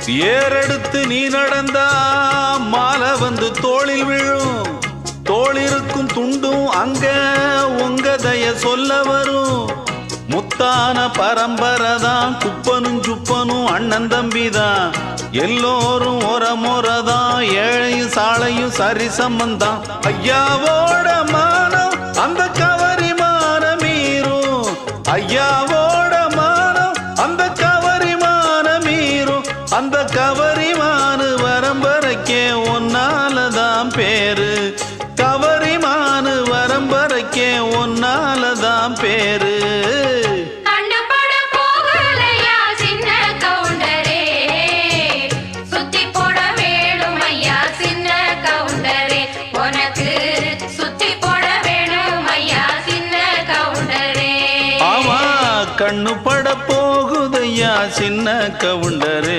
ஏறெடுத்து நீ நடந்தா மாலை வந்து தோளில் விழும். தோளிருக்கும் துண்டும் அங்க உங்க தய சொல்ல வரும். முத்தான பரம்பரைதான் குப்பனும் சுப்பனும் அண்ணன் தம்பிதான். எல்லோரும் ஒரமுறைதான் ஏழையும் சாலையும் சரி சம்பந்தான். ஐயாவோட மானம் அந்த கவரி மானம் மீறும். ஐயாவோட மானம் அந்த கவரி மானம் மீறும். அந்த கவரிமானு வரம்பரைக்கே ஒன்னாலதான் பேரு. கவரிமானு வரம்பரைக்கே ஒன்னாலதான் பேரு. கண்ணு பட போகுதையா சின்ன கவுண்டரே.